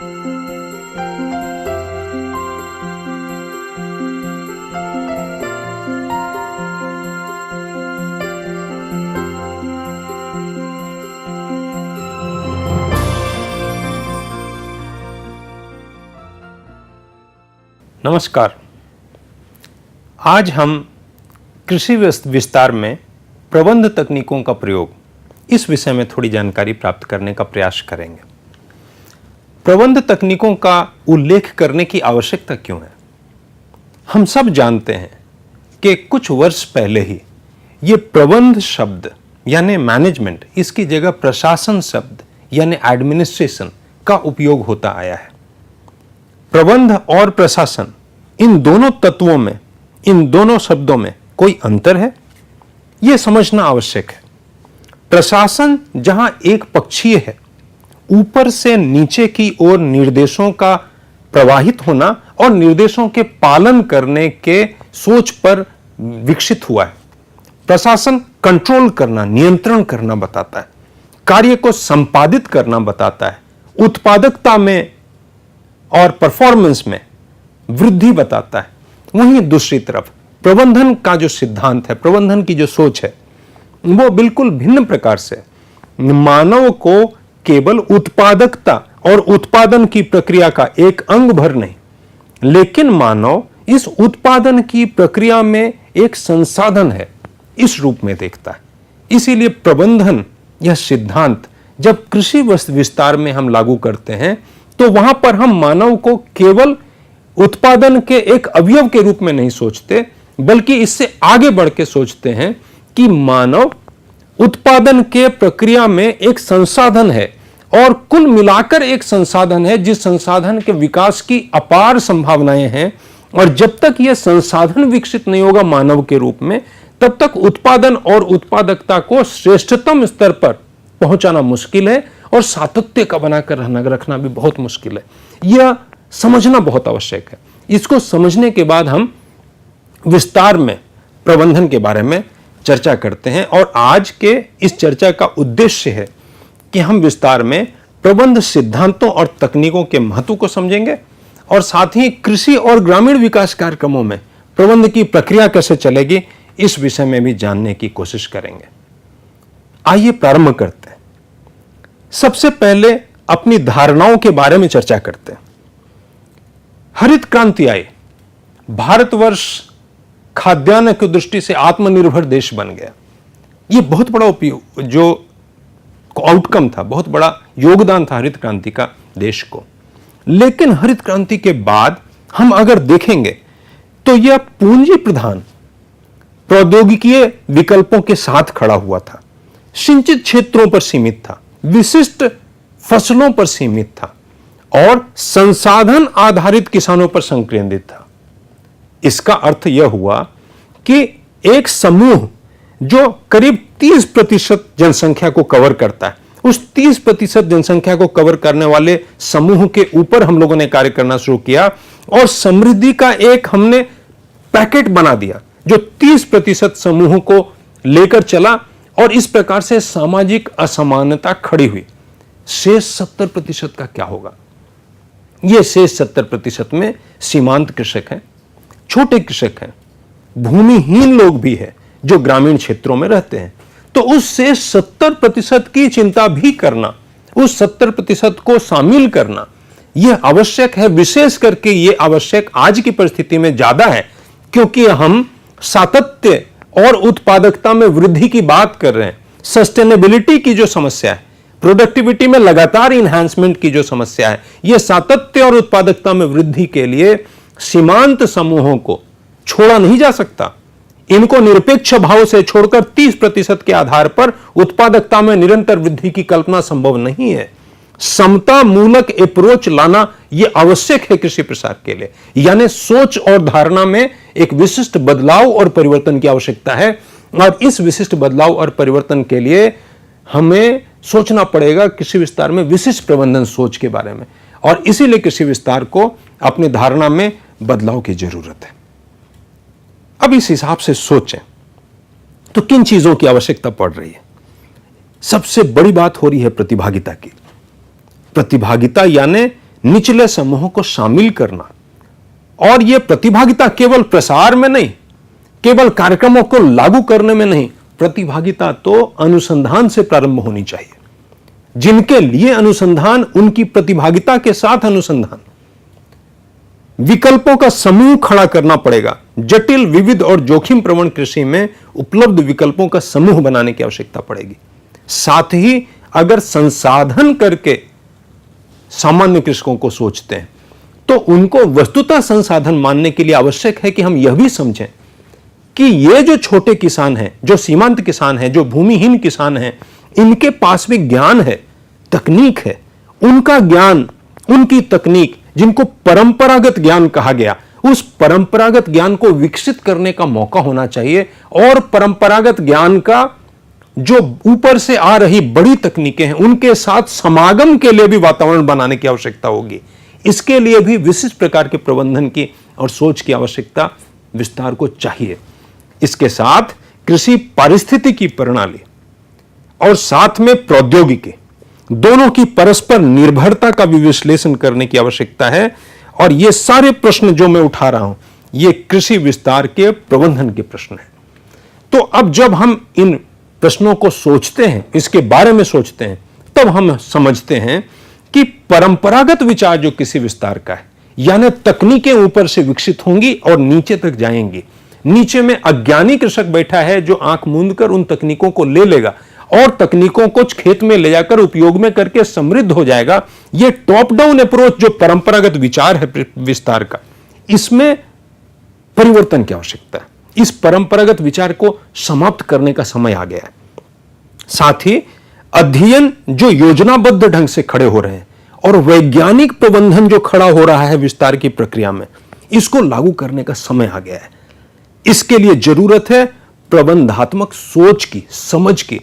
नमस्कार। आज हम कृषि विस्तार में प्रबंध तकनीकों का प्रयोग इस विषय में थोड़ी जानकारी प्राप्त करने का प्रयास करेंगे। प्रबंध तकनीकों का उल्लेख करने की आवश्यकता क्यों है? हम सब जानते हैं कि कुछ वर्ष पहले ही ये प्रबंध शब्द यानी मैनेजमेंट, इसकी जगह प्रशासन शब्द यानी एडमिनिस्ट्रेशन का उपयोग होता आया है। प्रबंध और प्रशासन, इन दोनों तत्वों में, इन दोनों शब्दों में कोई अंतर है, यह समझना आवश्यक है। प्रशासन जहां एक पक्षीय है, ऊपर से नीचे की ओर निर्देशों का प्रवाहित होना और निर्देशों के पालन करने के सोच पर विकसित हुआ है। प्रशासन कंट्रोल करना, नियंत्रण करना बताता है, कार्य को संपादित करना बताता है, उत्पादकता में और परफॉर्मेंस में वृद्धि बताता है। वहीं दूसरी तरफ प्रबंधन का जो सिद्धांत है, प्रबंधन की जो सोच है, वो बिल्कुल भिन्न प्रकार से मानव को केवल उत्पादकता और उत्पादन की प्रक्रिया का एक अंग भर नहीं, लेकिन मानव इस उत्पादन की प्रक्रिया में एक संसाधन है, इस रूप में देखता है। इसीलिए प्रबंधन यह सिद्धांत जब कृषि विस्तार में हम लागू करते हैं तो वहां पर हम मानव को केवल उत्पादन के एक अवयव के रूप में नहीं सोचते, बल्कि इससे आगे बढ़ के सोचते हैं कि मानव उत्पादन के प्रक्रिया में एक संसाधन है और कुल मिलाकर एक संसाधन है जिस संसाधन के विकास की अपार संभावनाएं हैं। और जब तक यह संसाधन विकसित नहीं होगा मानव के रूप में, तब तक उत्पादन और उत्पादकता को श्रेष्ठतम स्तर पर पहुंचाना मुश्किल है और सातत्य का बनाकर रखना भी बहुत मुश्किल है। यह समझना बहुत आवश्यक है। इसको समझने के बाद हम विस्तार में प्रबंधन के बारे में चर्चा करते हैं और आज के इस चर्चा का उद्देश्य है कि हम विस्तार में प्रबंध सिद्धांतों और तकनीकों के महत्व को समझेंगे और साथ ही कृषि और ग्रामीण विकास कार्यक्रमों में प्रबंध की प्रक्रिया कैसे चलेगी, इस विषय में भी जानने की कोशिश करेंगे। आइए प्रारंभ करते हैं। सबसे पहले अपनी धारणाओं के बारे में चर्चा करते हैं। हरित क्रांति आई, भारतवर्ष खाद्यान्न की दृष्टि से आत्मनिर्भर देश बन गया। यह बहुत बड़ा उपयोग जो आउटकम था, बहुत बड़ा योगदान था हरित क्रांति का देश को। लेकिन हरित क्रांति के बाद हम अगर देखेंगे तो यह पूंजी प्रधान प्रौद्योगिकीय विकल्पों के साथ खड़ा हुआ था, सिंचित क्षेत्रों पर सीमित था, विशिष्ट फसलों पर सीमित था और संसाधन आधारित किसानों पर संकेंद्रित था। इसका अर्थ यह हुआ कि एक समूह जो करीब 30% जनसंख्या को कवर करता है, उस 30% जनसंख्या को कवर करने वाले समूह के ऊपर हम लोगों ने कार्य करना शुरू किया और समृद्धि का एक हमने पैकेट बना दिया जो 30% समूह को लेकर चला और इस प्रकार से सामाजिक असमानता खड़ी हुई। शेष 70% का क्या होगा? यह शेष 70% में सीमांत कृषक हैं, छोटे कृषक हैं, भूमिहीन लोग भी हैं जो ग्रामीण क्षेत्रों में रहते हैं। तो उस शेष 70% की चिंता भी करना, उस 70% को शामिल करना यह आवश्यक है। विशेष करके यह आवश्यक आज की परिस्थिति में ज्यादा है क्योंकि हम सातत्य और उत्पादकता में वृद्धि की बात कर रहे हैं। सस्टेनेबिलिटी की जो समस्या है, प्रोडक्टिविटी में लगातार इन्हांसमेंट की जो समस्या है, यह सातत्य और उत्पादकता में वृद्धि के लिए सीमांत समूहों को छोड़ा नहीं जा सकता। इनको निरपेक्ष भाव से छोड़कर 30% के आधार पर उत्पादकता में निरंतर वृद्धि की कल्पना संभव नहीं है। समता मूलक अप्रोच लाना यह आवश्यक है कृषि प्रसार के लिए, यानी सोच और धारणा में एक विशिष्ट बदलाव और परिवर्तन की आवश्यकता है। और इस विशिष्ट बदलाव और परिवर्तन के लिए हमें सोचना पड़ेगा कृषि विस्तार में विशिष्ट प्रबंधन सोच के बारे में, और इसीलिए कृषि विस्तार को अपनी धारणा में बदलाव की जरूरत है। अब इस हिसाब से सोचें तो किन चीजों की आवश्यकता पड़ रही है? सबसे बड़ी बात हो रही है प्रतिभागिता की। प्रतिभागिता यानी निचले समूहों को शामिल करना, और यह प्रतिभागिता केवल प्रसार में नहीं, केवल कार्यक्रमों को लागू करने में नहीं, प्रतिभागिता तो अनुसंधान से प्रारंभ होनी चाहिए। जिनके लिए अनुसंधान, उनकी प्रतिभागिता के साथ अनुसंधान, विकल्पों का समूह खड़ा करना पड़ेगा। जटिल, विविध और जोखिम प्रवण कृषि में उपलब्ध विकल्पों का समूह बनाने की आवश्यकता पड़ेगी। साथ ही अगर संसाधन करके सामान्य कृषकों को सोचते हैं तो उनको वस्तुतः संसाधन मानने के लिए आवश्यक है कि हम यह भी समझें कि ये जो छोटे किसान हैं, जो सीमांत किसान हैं, जो भूमिहीन किसान हैं, इनके पास भी ज्ञान है, तकनीक है। उनका ज्ञान, उनकी तकनीक, जिनको परंपरागत ज्ञान कहा गया, उस परंपरागत ज्ञान को विकसित करने का मौका होना चाहिए। और परंपरागत ज्ञान का जो ऊपर से आ रही बड़ी तकनीकें हैं, उनके साथ समागम के लिए भी वातावरण बनाने की आवश्यकता होगी। इसके लिए भी विशिष्ट प्रकार के प्रबंधन की और सोच की आवश्यकता विस्तार को चाहिए। इसके साथ कृषि पारिस्थितिकी प्रणाली और साथ में प्रौद्योगिकी, दोनों की परस्पर निर्भरता का भी विश्लेषण करने की आवश्यकता है। और ये सारे प्रश्न जो मैं उठा रहा हूं, ये कृषि विस्तार के प्रबंधन के प्रश्न हैं। तो अब जब हम इन प्रश्नों को सोचते हैं, इसके बारे में सोचते हैं, तब हम समझते हैं कि परंपरागत विचार जो कृषि विस्तार का है, यानी तकनीकें ऊपर से विकसित होंगी और नीचे तक जाएंगी। नीचे में अज्ञानी कृषक बैठा है जो आंख मूंद कर उन तकनीकों को ले लेगा और तकनीकों को खेत में ले जाकर उपयोग में करके समृद्ध हो जाएगा। यह टॉप डाउन अप्रोच जो परंपरागत विचार है विस्तार का, इसमें परिवर्तन की आवश्यकता है। इस परंपरागत विचार को समाप्त करने का समय आ गया है। साथ ही अध्ययन जो योजनाबद्ध ढंग से खड़े हो रहे हैं और वैज्ञानिक प्रबंधन जो खड़ा हो रहा है विस्तार की प्रक्रिया में, इसको लागू करने का समय आ गया है। इसके लिए जरूरत है प्रबंधात्मक सोच की, समझ की,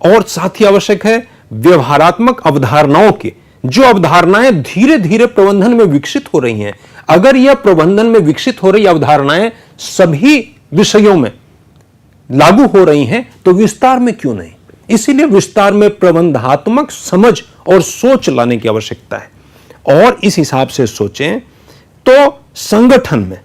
और साथ ही आवश्यक है व्यवहारात्मक अवधारणाओं की, जो अवधारणाएं धीरे धीरे प्रबंधन में विकसित हो रही हैं। अगर यह प्रबंधन में विकसित हो रही अवधारणाएं सभी विषयों में लागू हो रही हैं तो विस्तार में क्यों नहीं? इसीलिए विस्तार में प्रबंधात्मक समझ और सोच लाने की आवश्यकता है। और इस हिसाब से सोचें तो संगठन में,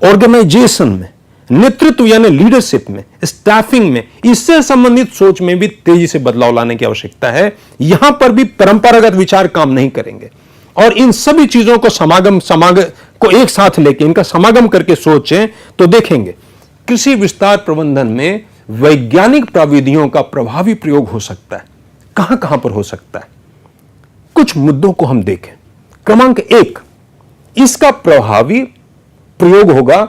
ऑर्गेनाइजेशन में, नेतृत्व यानी लीडरशिप में, स्टाफिंग में, इससे संबंधित सोच में भी तेजी से बदलाव लाने की आवश्यकता है। यहां पर भी परंपरागत विचार काम नहीं करेंगे। और इन सभी चीजों को समागम को एक साथ लेके इनका समागम करके सोचें तो देखेंगे कृषि विस्तार प्रबंधन में वैज्ञानिक प्रविधियों का प्रभावी प्रयोग हो सकता है। कहां कहां पर हो सकता है? कुछ मुद्दों को हम देखें। क्रमांक 1, इसका प्रभावी प्रयोग होगा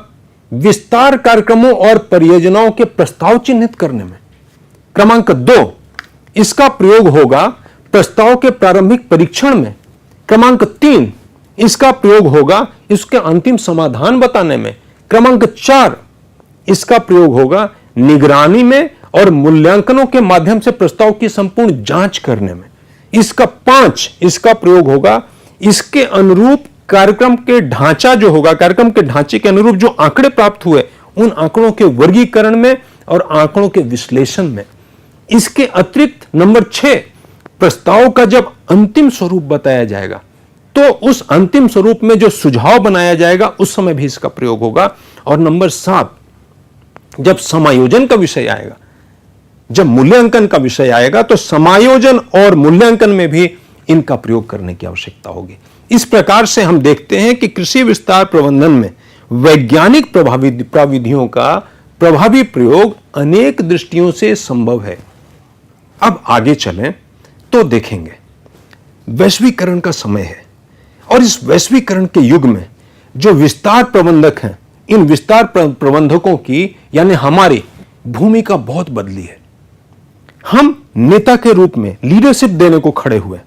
विस्तार कार्यक्रमों और परियोजनाओं के प्रस्ताव चिन्हित करने में। क्रमांक 2, इसका प्रयोग होगा प्रस्ताव के प्रारंभिक परीक्षण में। क्रमांक 3, इसका प्रयोग होगा इसके अंतिम समाधान बताने में। क्रमांक 4, इसका प्रयोग होगा निगरानी में और मूल्यांकनों के माध्यम से प्रस्ताव की संपूर्ण जांच करने में। इसका 5, इसका प्रयोग होगा इसके अनुरूप कार्यक्रम के ढांचा जो होगा, कार्यक्रम के ढांचे के अनुरूप जो आंकड़े प्राप्त हुए, उन आंकड़ों के वर्गीकरण में और आंकड़ों के विश्लेषण में। इसके अतिरिक्त नंबर 6, प्रस्ताव का जब अंतिम स्वरूप बताया जाएगा तो उस अंतिम स्वरूप में जो सुझाव बनाया जाएगा उस समय भी इसका प्रयोग होगा। और नंबर 7, जब समायोजन का विषय आएगा, जब मूल्यांकन का विषय आएगा तो समायोजन और मूल्यांकन में भी इनका प्रयोग करने की आवश्यकता होगी। इस प्रकार से हम देखते हैं कि कृषि विस्तार प्रबंधन में वैज्ञानिक प्रविधियों का प्रभावी प्रयोग अनेक दृष्टियों से संभव है। अब आगे चलें तो देखेंगे वैश्वीकरण का समय है और इस वैश्वीकरण के युग में जो विस्तार प्रबंधक हैं, इन विस्तार प्रबंधकों की यानी हमारी भूमिका बहुत बदली है। हम नेता के रूप में लीडरशिप देने को खड़े हुए,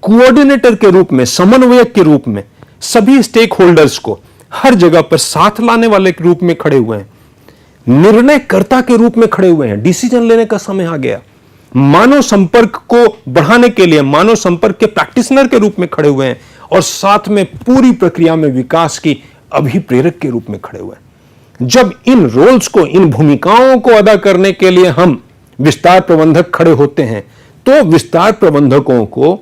कोऑर्डिनेटर के रूप में, समन्वयक के रूप में, सभी स्टेक होल्डर्स को हर जगह पर साथ लाने वाले के रूप में खड़े हुए हैं, निर्णयकर्ता के रूप में खड़े हुए हैं। डिसीजन लेने का समय आ गया। मानव संपर्क को बढ़ाने के लिए मानव संपर्क के प्रैक्टिशनर के रूप में खड़े हुए हैं और साथ में पूरी प्रक्रिया में विकास की अभिप्रेरक के रूप में खड़े हुए हैं। जब इन रोल्स को, इन भूमिकाओं को अदा करने के लिए हम विस्तार प्रबंधक खड़े होते हैं तो विस्तार प्रबंधकों को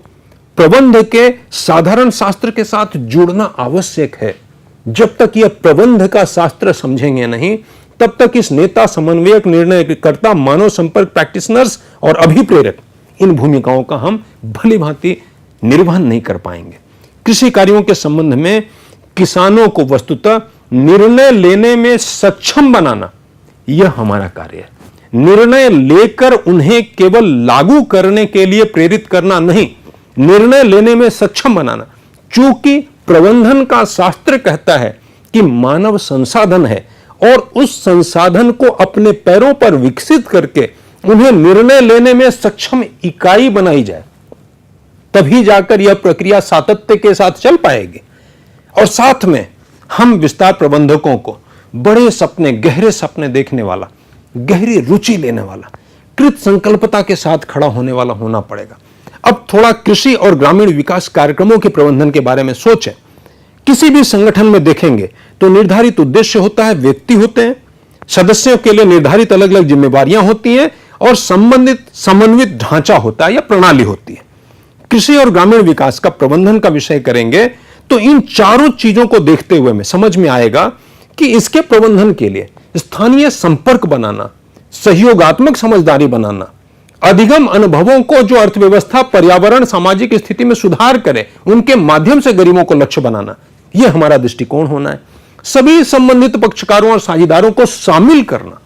प्रबंध के साधारण शास्त्र के साथ जुड़ना आवश्यक है। जब तक यह प्रबंध का शास्त्र समझेंगे नहीं, तब तक इस नेता, समन्वयक, निर्णयकर्ता, मानव संपर्क प्रैक्टिशनर्स और अभिप्रेरक, इन भूमिकाओं का हम भली भांति निर्वहन नहीं कर पाएंगे। कृषि कार्यों के संबंध में किसानों को वस्तुतः निर्णय लेने में सक्षम बनाना, यह हमारा कार्य है। निर्णय लेकर उन्हें केवल लागू करने के लिए प्रेरित करना नहीं, निर्णय लेने में सक्षम बनाना। चूंकि प्रबंधन का शास्त्र कहता है कि मानव संसाधन है और उस संसाधन को अपने पैरों पर विकसित करके उन्हें निर्णय लेने में सक्षम इकाई बनाई जाए, तभी जाकर यह प्रक्रिया सातत्य के साथ चल पाएगी। और साथ में हम विस्तार प्रबंधकों को बड़े सपने, गहरे सपने देखने वाला, गहरी रुचि लेने वाला, कृत संकल्पता के साथ खड़ा होने वाला होना पड़ेगा। अब थोड़ा कृषि और ग्रामीण विकास कार्यक्रमों के प्रबंधन के बारे में सोचें। किसी भी संगठन में देखेंगे तो निर्धारित उद्देश्य होता है, व्यक्ति होते हैं, सदस्यों के लिए निर्धारित अलग अलग जिम्मेवारियां होती हैं और संबंधित समन्वित ढांचा होता है या प्रणाली होती है। कृषि और ग्रामीण विकास का प्रबंधन का विषय करेंगे तो इन चारों चीजों को देखते हुए में समझ में आएगा कि इसके प्रबंधन के लिए स्थानीय संपर्क बनाना, सहयोगात्मक समझदारी बनाना, अधिगम अनुभवों को जो अर्थव्यवस्था, पर्यावरण, सामाजिक स्थिति में सुधार करे, उनके माध्यम से गरीबों को लक्ष्य बनाना, यह हमारा दृष्टिकोण होना है। सभी संबंधित पक्षकारों और साझेदारों को शामिल करना,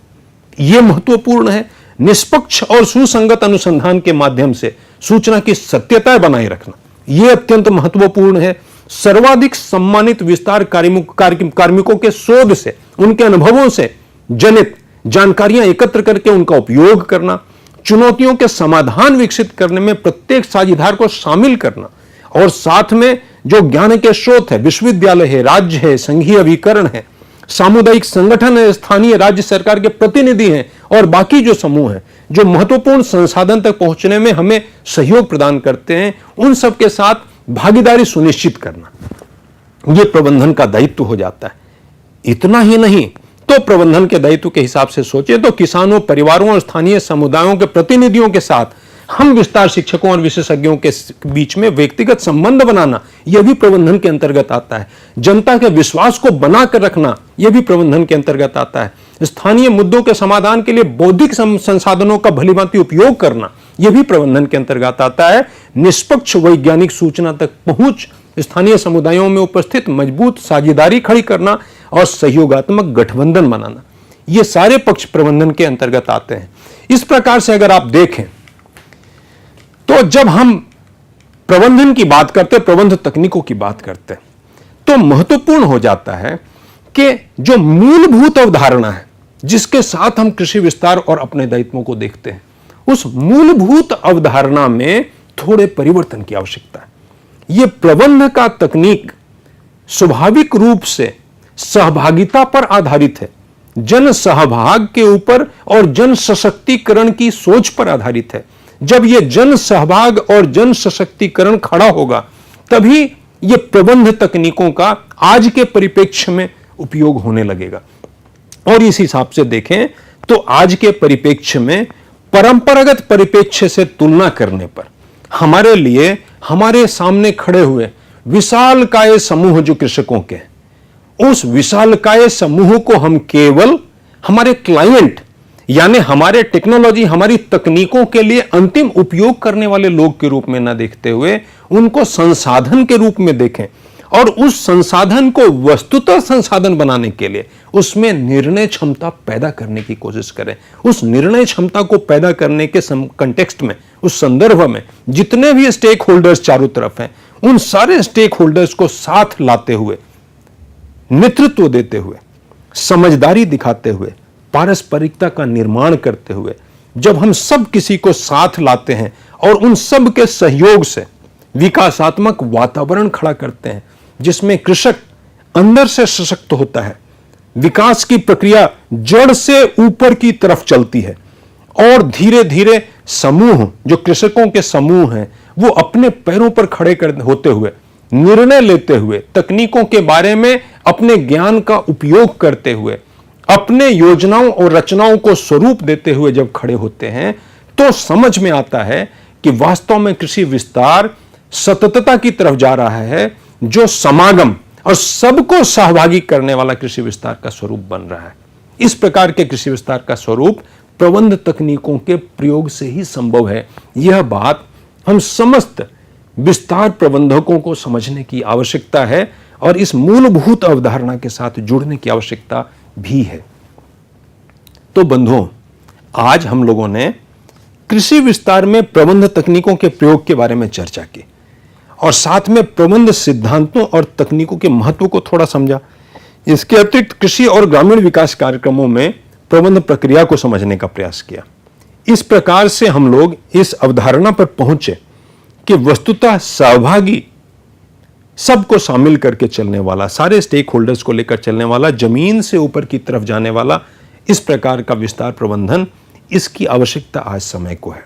यह महत्वपूर्ण है। निष्पक्ष और सुसंगत अनुसंधान के माध्यम से सूचना की सत्यता बनाए रखना, यह अत्यंत महत्वपूर्ण है। सर्वाधिक सम्मानित विस्तार कार्मिकों के शोध से, उनके अनुभवों से जनित जानकारियां एकत्र करके उनका उपयोग करना, चुनौतियों के समाधान विकसित करने में प्रत्येक साझेदार को शामिल करना, और साथ में जो ज्ञान के स्रोत है, विश्वविद्यालय है, राज्य है, संघीय अभिकरण है, सामुदायिक संगठन है, स्थानीय राज्य सरकार के प्रतिनिधि हैं और बाकी जो समूह हैं जो महत्वपूर्ण संसाधन तक पहुंचने में हमें सहयोग प्रदान करते हैं, उन सबके साथ भागीदारी सुनिश्चित करना, यह प्रबंधन का दायित्व हो जाता है। इतना ही नहीं तो प्रबंधन के दायित्व के हिसाब से सोचे तो किसानों, परिवारों और स्थानीय समुदायों के प्रतिनिधियों के साथ हम विस्तार शिक्षकों और विशेषज्ञों के बीच में व्यक्तिगत संबंध बनाना, यह भी प्रबंधन के अंतर्गत आता है। जनता के विश्वास को बनाकर रखना, यह भी प्रबंधन के अंतर्गत आता है। स्थानीय मुद्दों के समाधान के लिए बौद्धिक संसाधनों का भलीभांति उपयोग करना, यह भी प्रबंधन के अंतर्गत आता है। निष्पक्ष वैज्ञानिक सूचना तक पहुंच, स्थानीय समुदायों में उपस्थित मजबूत साझेदारी खड़ी करना और सहयोगात्मक गठबंधन बनाना, ये सारे पक्ष प्रबंधन के अंतर्गत आते हैं। इस प्रकार से अगर आप देखें तो जब हम प्रबंधन की बात करते, प्रबंध तकनीकों की बात करते, तो महत्वपूर्ण हो जाता है कि जो मूलभूत अवधारणा है जिसके साथ हम कृषि विस्तार और अपने दायित्वों को देखते हैं, उस मूलभूत अवधारणा में थोड़े परिवर्तन की आवश्यकता है। यह प्रबंध का तकनीक स्वाभाविक रूप से सहभागिता पर आधारित है, जन सहभाग के ऊपर और जन सशक्तिकरण की सोच पर आधारित है। जब यह जन सहभाग और जन सशक्तिकरण खड़ा होगा, तभी यह प्रबंध तकनीकों का आज के परिप्रेक्ष्य में उपयोग होने लगेगा। और इस हिसाब से देखें तो आज के परिप्रेक्ष्य में परंपरागत परिप्रेक्ष्य से तुलना करने पर हमारे लिए, हमारे सामने खड़े हुए विशालकाय समूह जो कृषकों के, उस विशालकाय समूह को हम केवल हमारे क्लाइंट यानी हमारे टेक्नोलॉजी, हमारी तकनीकों के लिए अंतिम उपयोग करने वाले लोग के रूप में न देखते हुए उनको संसाधन के रूप में देखें और उस संसाधन को वस्तुतः संसाधन बनाने के लिए उसमें निर्णय क्षमता पैदा करने की कोशिश करें। उस निर्णय क्षमता को पैदा करने के कंटेक्स्ट में, उस संदर्भ में जितने भी स्टेक होल्डर्स चारों तरफ हैं, उन सारे स्टेक होल्डर्स को साथ लाते हुए, नेतृत्व देते हुए, समझदारी दिखाते हुए, पारस्परिकता का निर्माण करते हुए, जब हम सब किसी को साथ लाते हैं और उन सब के सहयोग से विकासात्मक वातावरण खड़ा करते हैं जिसमें कृषक अंदर से सशक्त होता है, विकास की प्रक्रिया जड़ से ऊपर की तरफ चलती है और धीरे धीरे समूह, जो कृषकों के समूह हैं, वो अपने पैरों पर खड़े होते हुए, निर्णय लेते हुए, तकनीकों के बारे में अपने ज्ञान का उपयोग करते हुए, अपने योजनाओं और रचनाओं को स्वरूप देते हुए जब खड़े होते हैं, तो समझ में आता है कि वास्तव में कृषि विस्तार सततता की तरफ जा रहा है, जो समागम और सबको सहभागी करने वाला कृषि विस्तार का स्वरूप बन रहा है। इस प्रकार के कृषि विस्तार का स्वरूप प्रबंध तकनीकों के प्रयोग से ही संभव है। यह बात हम समस्त विस्तार प्रबंधकों को समझने की आवश्यकता है और इस मूलभूत अवधारणा के साथ जुड़ने की आवश्यकता भी है। तो बंधुओं, आज हम लोगों ने कृषि विस्तार में प्रबंध तकनीकों के प्रयोग के बारे में चर्चा की और साथ में प्रबंध सिद्धांतों और तकनीकों के महत्व को थोड़ा समझा। इसके अतिरिक्त कृषि और ग्रामीण विकास कार्यक्रमों में प्रबंध प्रक्रिया को समझने का प्रयास किया। इस प्रकार से हम लोग इस अवधारणा पर पहुंचे कि वस्तुतः सहभागी, सबको शामिल करके चलने वाला, सारे स्टेक होल्डर्स को लेकर चलने वाला, जमीन से ऊपर की तरफ जाने वाला इस प्रकार का विस्तार प्रबंधन, इसकी आवश्यकता आज समय को है।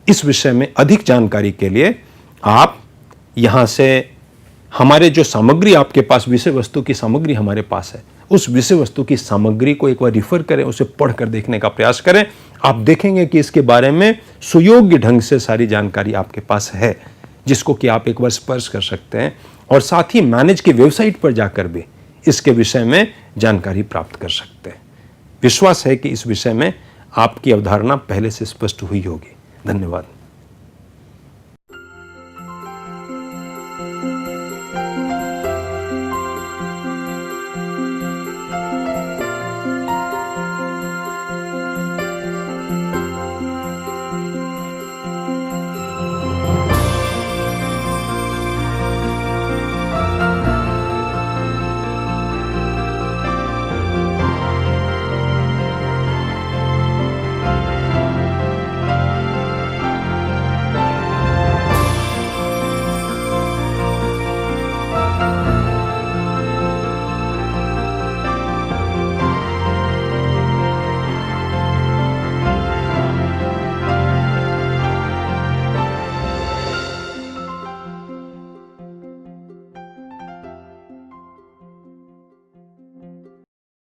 इस विषय में अधिक जानकारी के लिए आप यहां से हमारे जो सामग्री आपके पास, विषय वस्तु की सामग्री हमारे पास है, उस विषय वस्तु की सामग्री को एक बार रिफर करें, उसे पढ़कर देखने का प्रयास करें। आप देखेंगे कि इसके बारे में सुयोग्य ढंग से सारी जानकारी आपके पास है, जिसको कि आप एक बार स्पर्श कर सकते हैं और साथ ही मैनेज की वेबसाइट पर जाकर भी इसके विषय में जानकारी प्राप्त कर सकते हैं। विश्वास है कि इस विषय में आपकी अवधारणा पहले से स्पष्ट हुई होगी। धन्यवाद।